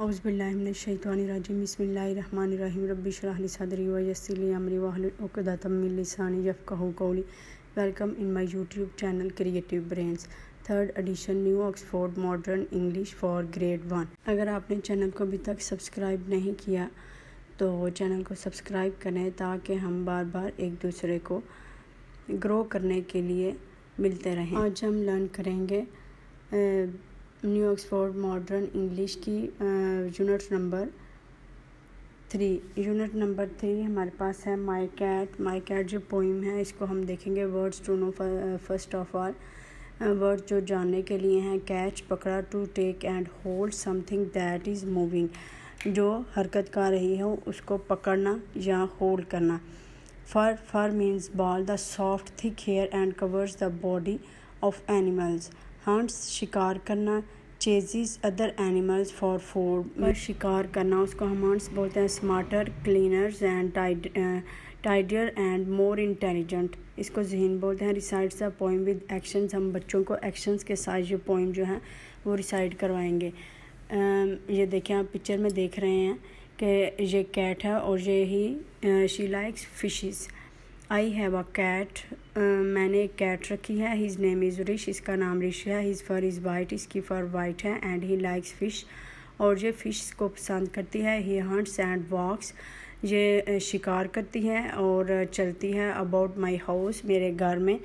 औज़ुबिल्लाहिमिनश्शैतानिर्रजीम बिस्मिल्लाहिर्रहमानिर्रहीम रब्बि इश्रह ली सदरी व यस्सिर ली अमरी वहलुल उक़दतम मिन लिसानी यफ़क़हू क़ौली। Welcome in my YouTube channel creative brains, third edition, new Oxford modern English for grade 1। अगर आपने चैनल को अभी तक सब्सक्राइब नहीं किया तो चैनल को सब्सक्राइब करें ताकि हम बार बार एक दूसरे को ग्रो करने के लिए मिलते रहें। आज हम लर्न करेंगे न्यू ऑक्सफोर्ड मॉडर्न इंग्लिश की यूनिट नंबर 3। यूनिट नंबर 3 हमारे पास है माई कैट। माई कैट जो पोइम है इसको हम देखेंगे। Words to know, first of all word जो जानने के लिए हैं। कैच पकड़ा, to take and hold something that is moving, जो हरकत कर रही हो उसको पकड़ना या होल्ड करना। फर मीन्स बाल, the soft thick hair and covers the body of animals. Hunts शिकार करना, chases other animals for food, पर शिकार करना उसको हम हंट्स बोलते हैं। Smarter, cleaners and tidier and more intelligent, इसको ज़हन बोलते हैं। Recites the poem with actions, हम बच्चों को एक्शंस के साथ ये पोइम जो है वो रिसाइट करवाएंगे। ये देखें, आप पिक्चर में देख रहे हैं कि ये कैट है और ये ही she likes fishes. I have a cat, मैंने एक कैट रखी है। हिज नेम इज़ रिश, इसका नाम रिश है। हिज फर इज़ वाइट, इसकी फर वाइट है। एंड ही लाइक्स फ़िश, और ये फ़िश को पसंद करती है। ही हंट्स एंड वॉक्स, ये शिकार करती है और चलती है। अबाउट माई हाउस, मेरे घर में।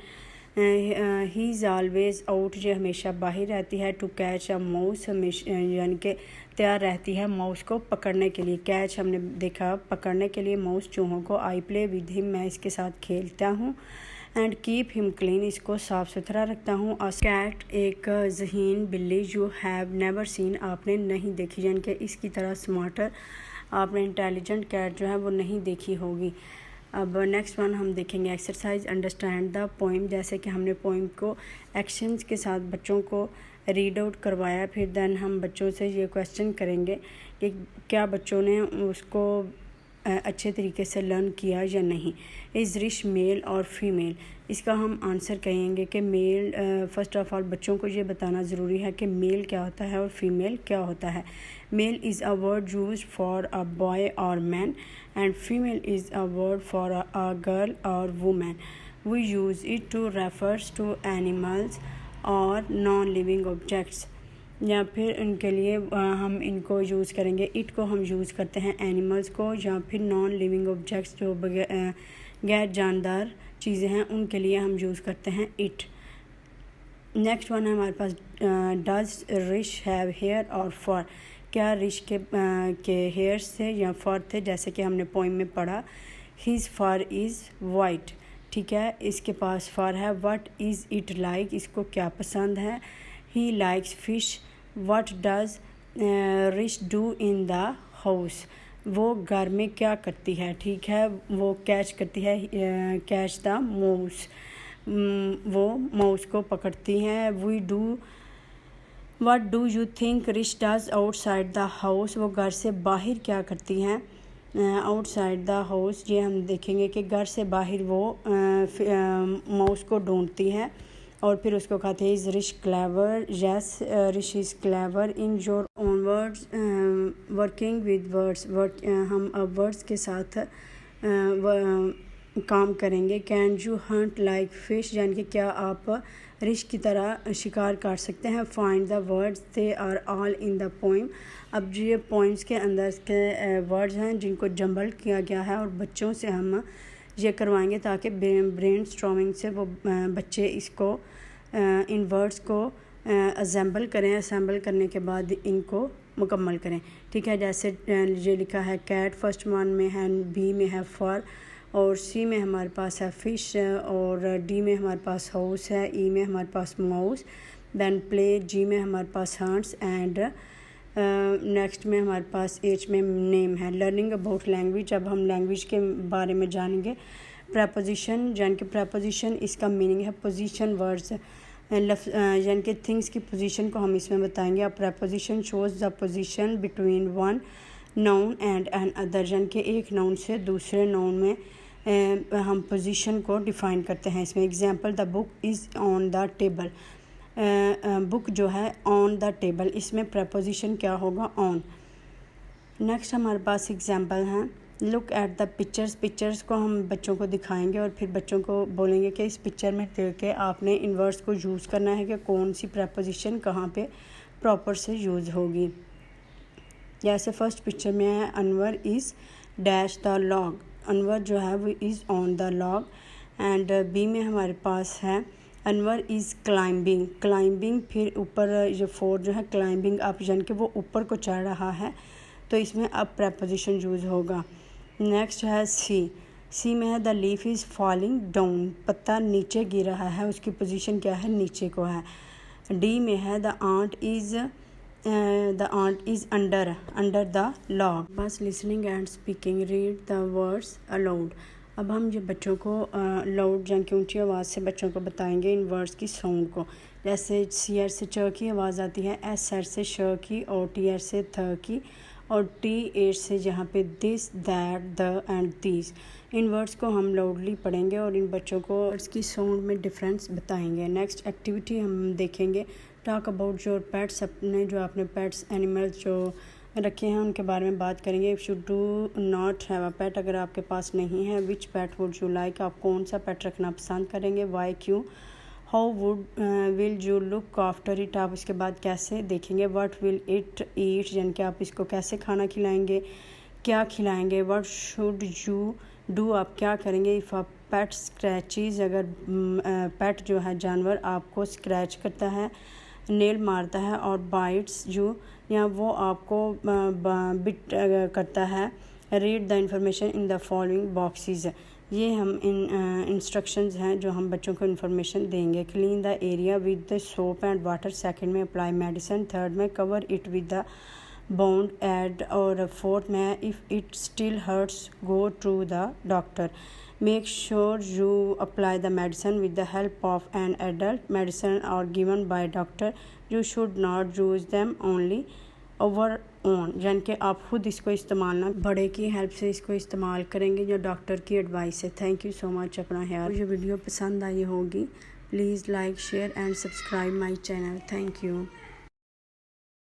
ही इज़ ऑलवेज़ आउट, ये हमेशा बाहर रहती है। टू कैच अ माउस, हमेशा यानी कि तैयार रहती है माउस को पकड़ने के लिए। कैच हमने देखा पकड़ने के लिए माउस चूहों को। आई प्ले विद हिम, मैं इसके साथ खेलता हूँ। एंड कीप हिम क्लीन, इसको साफ़ सुथरा रखता हूँ। अ कैट, एक ज़हीन बिल्ली। यू हैव नेवर सीन, आपने नहीं देखी, यानी कि इसकी तरह स्मार्टर, आपने इंटेलिजेंट कैट जो है वो नहीं देखी होगी। अब नेक्स्ट वन हम देखेंगे एक्सरसाइज अंडरस्टैंड द पोइम। जैसे कि हमने पोइम को एक्शंस के साथ बच्चों को रीड आउट करवाया, फिर देन हम बच्चों से ये क्वेश्चन करेंगे कि क्या बच्चों ने उसको अच्छे तरीके से लर्न किया या नहीं। इज़ रिश मेल और फीमेल, इसका हम आंसर कहेंगे कि मेल। फर्स्ट ऑफ ऑल बच्चों को ये बताना ज़रूरी है कि मेल क्या होता है और फीमेल क्या होता है। Male is a word used for a boy और man, and female is a word for a girl और women. We use it to refers to animals और नॉन लिविंग ऑब्जेक्ट्स, या फिर इनके लिए हम इनको यूज़ करेंगे। इट को हम यूज़ करते हैं एनिमल्स को, या फिर नॉन लिविंग ऑब्जेक्ट्स जो गैर जानदार चीज़ें हैं उनके लिए हम यूज़ करते हैं इट। नेक्स्ट वन है हमारे पास डज रिश हैव हेयर और फर, क्या रिश के हेयर्स थे या फर थे, जैसे कि हमने पोइम में पढ़ा। हिज फर इज़ वाइट, ठीक है, इसके पास फर है। व्हाट इज़ इट लाइक, इसको क्या पसंद है। He likes fish. What does Rish do in the house, वो घर में क्या करती है, ठीक है, वो कैच करती है। कैच द माउस, वो माउस को पकड़ती हैं। We do, what do you think Rish does outside the house, वो घर से बाहर क्या करती हैं। आउटसाइड द हाउस, ये हम देखेंगे कि घर से बाहर वो माउस को ढूंढती है और फिर उसको कहते हैं। Is Rish clever, yes Rish is clever in your own words. Working with words, हम अब वर्ड्स के साथ काम करेंगे। Can you hunt like fish, यानी कि क्या आप रिश की तरह शिकार कर सकते हैं। Find the words, they are all in the poem. अब ये पोइम्स के अंदर के वर्ड्स हैं जिनको जंबल किया गया है और बच्चों से हम ये करवाएंगे ताकि ब्रेन स्टॉर्मिंग से वो बच्चे इसको इन वर्ड्स को असेंबल करें। असेंबल करने के बाद इनको मुकम्मल करें, ठीक है। जैसे ये लिखा है कैट, फर्स्ट वन में है, बी में है फर, और सी में हमारे पास है फ़िश, और डी में हमारे पास हाउस है, ई में हमारे पास माउस, दैन प्ले, जी में हमारे पास हंट्स, एंड नेक्स्ट में हमारे पास एच में नेम है। लर्निंग अबाउट लैंग्वेज, अब हम लैंग्वेज के बारे में जानेंगे। प्रपोजिशन, यानी कि प्रपोजिशन इसका मीनिंग है पोजीशन वर्ड्स, यानी कि थिंग्स की पोजीशन को हम इसमें बताएंगे। अब preposition shows the position between one noun and another, यानी कि एक नाउन से दूसरे नाउन में हम पोजीशन को डिफ़ाइन करते हैं इसमें। Example, the book is on the table, book जो है ऑन द टेबल, इसमें प्रपोजिशन क्या होगा, ऑन। नेक्स्ट हमारे पास एग्जाम्पल हैं। लुक एट द पिक्चर्स को हम बच्चों को दिखाएंगे और फिर बच्चों को बोलेंगे कि इस पिक्चर में देख के आपने इन वर्ड्स को यूज़ करना है कि कौन सी प्रपोजिशन कहाँ पे प्रॉपर से यूज़ होगी। जैसे फर्स्ट पिक्चर में है Anwar is dash the log, Anwar जो है वो is on the log. And B में हमारे पास है अनवर इज़ क्लाइंबिंग, फिर ऊपर जो फोर जो है क्लाइंबिंग अप, यानी कि वो ऊपर को चढ़ रहा है, तो इसमें अब प्रपोजिशन यूज़ होगा। नेक्स्ट है सी में है the leaf is falling down, पत्ता नीचे गिर रहा है, उसकी पोजीशन क्या है, नीचे को है। डी में है the ant is under the log. बस listening and speaking, read the words aloud. अब हम ये बच्चों को लाउड यानी कि ऊंची आवाज़ से बच्चों को बताएंगे इन वर्ड्स की साउंड को। जैसे सी आर से च की आवाज़ आती है, एस आर से श की, और टी आर से थ की, और टी एट से जहाँ पे this, that, the end these. In words को हम लाउडली पढ़ेंगे और इन बच्चों को वर्ड्स की साउंड में डिफरेंस बताएंगे। नेक्स्ट एक्टिविटी हम देखेंगे टॉक अबाउट योर पेट्स, अपने जो आपने पेट्स एनिमल्स जो रखे हैं उनके बारे में बात करेंगे। If you do not have a pet, अगर आपके पास नहीं है, which pet would you like, आप कौन सा पेट रखना पसंद करेंगे, वाई, क्यों, how would will you look after it, आप इसके बाद कैसे देखेंगे, व्हाट विल इट ईट, यानी कि आप इसको कैसे खाना खिलाएंगे, क्या खिलाएंगे, व्हाट शुड यू डू, आप क्या करेंगे, इफ़ अ पेट स्क्रैचेज, अगर पेट जो है जानवर आपको स्क्रैच करता है, नेल मारता है, और बाइट्स यू, या वो आपको बिट करता है, read the information in the following boxes. ये हम इंस्ट्रक्शंस हैं जो हम बच्चों को इन्फॉर्मेशन देंगे। Clean the area with the soap and water, second में अप्लाई मेडिसिन, थर्ड में cover it with the Band-Aid, और फोर्थ में if it still hurts go to the doctor. Make sure you apply the medicine with the help of an adult. Medicine are given by doctor. You should not use them only over own, यानी कि आप खुद इसको इस्तेमाल ना, बड़े की help से इसको इस्तेमाल करेंगे जो डॉक्टर की एडवाइस है। थैंक यू सो मच अपना ख्याल। ये वीडियो पसंद आई होगी, please like, share and subscribe my channel. Thank you.